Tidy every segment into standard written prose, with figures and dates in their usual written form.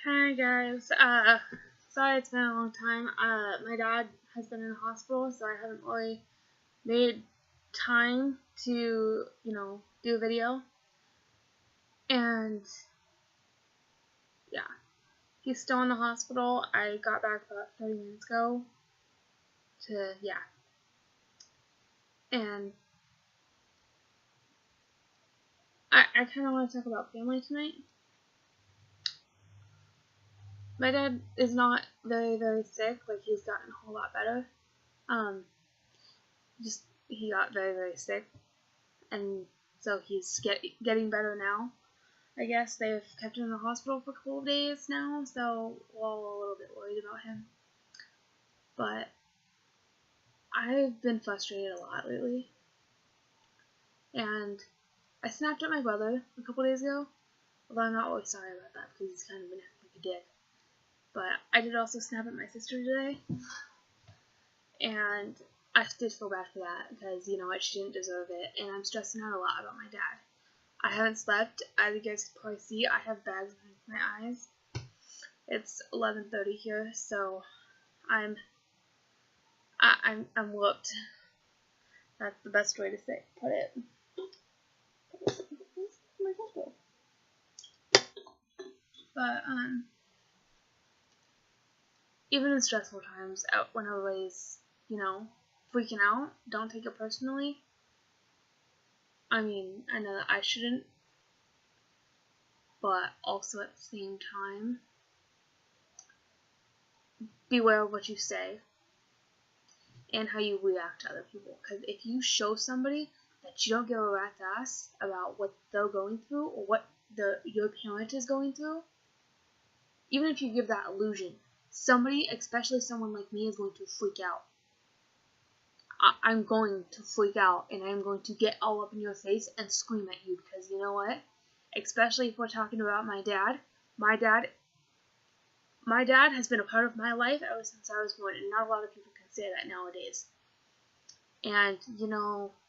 Hi guys, sorry it's been a long time. My dad has been in the hospital, so I haven't really made time to, do a video. And yeah, he's still in the hospital. I got back about 30 minutes ago and I kind of want to talk about family tonight. My dad is not very, very sick. Like, he's gotten a whole lot better. He got very, very sick, and so he's getting better now. I guess they've kept him in the hospital for a couple of days now, so we're all a little bit worried about him. But I've been frustrated a lot lately, and I snapped at my brother a couple days ago, although I'm not really sorry about that because he's kind of been acting like a dick. But I did also snap at my sister today, and I did feel bad for that because, she didn't deserve it, and I'm stressing out a lot about my dad. I haven't slept. As you guys can probably see, I have bags beneath my eyes. It's 11:30 here, so I'm whooped. That's the best way to put it. But even in stressful times, when everybody's freaking out, don't take it personally. I mean, I know that I shouldn't, but also at the same time, beware of what you say and how you react to other people. Because if you show somebody that you don't give a rat's ass about what they're going through or what your parent is going through, even if you give that illusion, somebody, especially someone like me, is going to freak out. I'm going to freak out, and I'm going to get all up in your face and scream at you, because you know what? Especially if we're talking about my dad. My dad has been a part of my life ever since I was born, and not a lot of people can say that nowadays. And,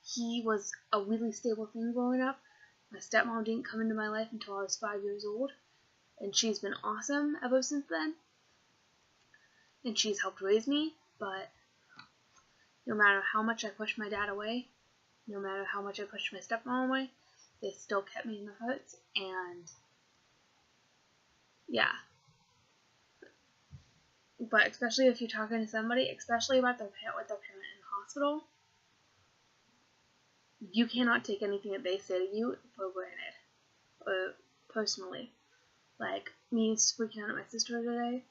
he was a really stable thing growing up. My stepmom didn't come into my life until I was 5 years old, and she's been awesome ever since then. And she's helped raise me, but no matter how much I pushed my dad away, no matter how much I pushed my stepmom away, they still kept me in their hearts, and yeah. But especially if you're talking to somebody, especially about their parent in the hospital, you cannot take anything that they say to you for granted, or personally. Like, me freaking out at my sister today,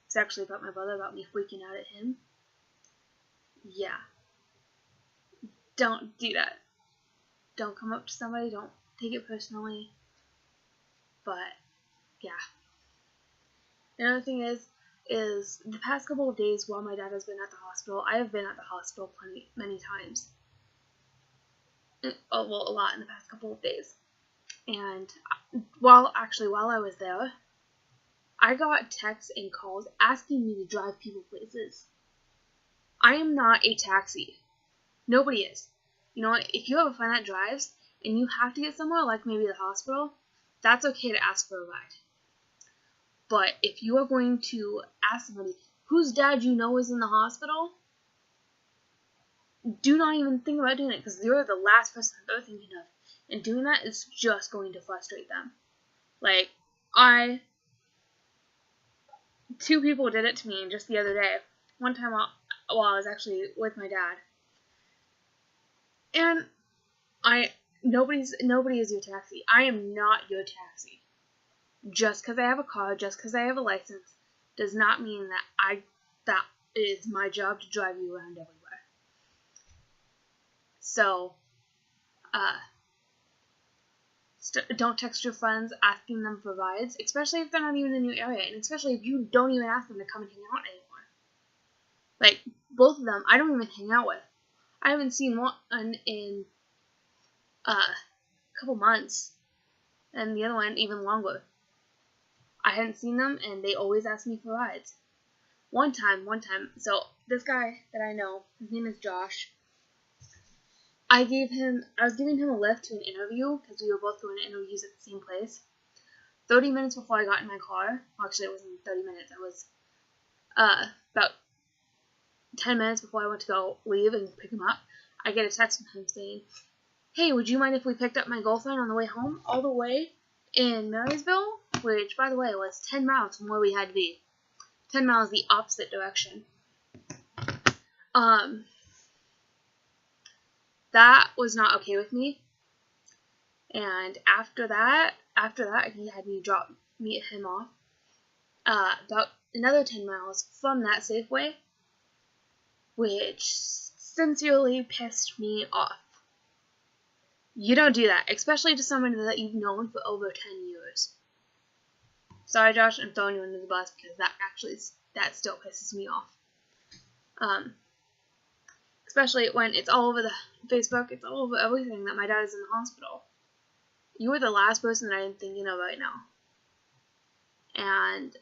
it's actually about my brother, about me freaking out at him. Yeah. Don't do that. Don't come up to somebody, don't take it personally. But, yeah. Another thing is the past couple of days while my dad has been at the hospital, I have been at the hospital many times. Well, a lot in the past couple of days. And while I was there, I got texts and calls asking me to drive people places. I am not a taxi. Nobody is. You know what? If you have a friend that drives and you have to get somewhere, like maybe the hospital, that's okay to ask for a ride. But if you are going to ask somebody whose dad you know is in the hospital, do not even think about doing it, because you're the last person they're thinking of. And doing that is just going to frustrate them. Like, two people did it to me just the other day. One time while I was actually with my dad. And nobody is your taxi. I am not your taxi. Just because I have a car, just because I have a license, does not mean that it is my job to drive you around everywhere. So, don't text your friends asking them for rides, especially if they're not even in your area, and especially if you don't even ask them to come and hang out anymore. Like, both of them, I don't even hang out with. I haven't seen one in a couple months, and the other one even longer. I hadn't seen them, and they always ask me for rides. One time, so this guy that I know, his name is Josh, I was giving him a lift to an interview, because we were both going to interviews at the same place. 30 minutes before I got in my car, actually it wasn't 30 minutes, it was about 10 minutes before I went to go leave and pick him up, I get a text from him saying, hey, would you mind if we picked up my girlfriend on the way home, all the way in Marysville, which, by the way, was 10 miles from where we had to be. 10 miles the opposite direction. That was not okay with me. And after that, he had me meet him off about another 10 miles from that Safeway, which sincerely pissed me off. You don't do that, especially to someone that you've known for over 10 years. Sorry, Josh, I'm throwing you under the bus because that still pisses me off. Especially when it's all over the Facebook, it's all over everything that my dad is in the hospital. You were the last person that I'm thinking of right now. And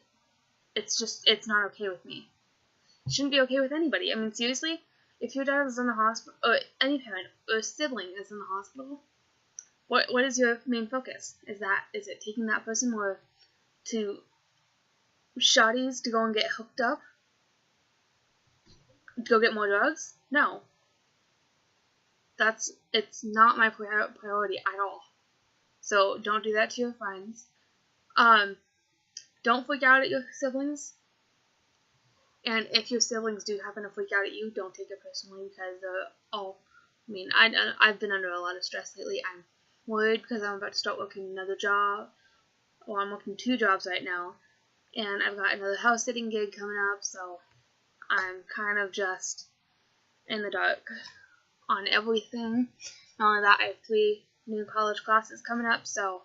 it's not okay with me. It shouldn't be okay with anybody. I mean, seriously, if your dad is in the hospital, or any parent or sibling is in the hospital, what is your main focus? Is it taking that person more to shotties to go and get hooked up? To go get more drugs? No. It's not my priority at all. So don't do that to your friends. Don't freak out at your siblings. And if your siblings do happen to freak out at you, don't take it personally because I've been under a lot of stress lately. I'm worried because I'm about to start working another job. Well, I'm working 2 jobs right now, and I've got another house sitting gig coming up, so I'm kind of just in the dark on everything. Not only that, I have 3 new college classes coming up, so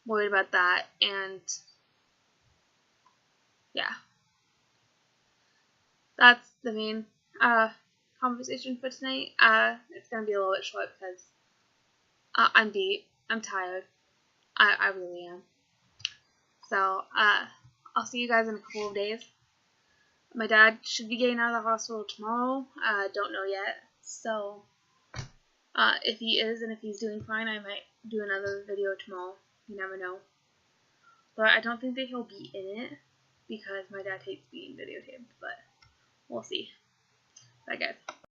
worried about that, and yeah. That's the main conversation for tonight. It's going to be a little bit short because I'm beat. I'm tired. I really am. So, I'll see you guys in a couple of days. My dad should be getting out of the hospital tomorrow. Don't know yet. So, if he is and if he's doing fine, I might do another video tomorrow. You never know. But I don't think that he'll be in it because my dad hates being videotaped. But we'll see. Bye, guys.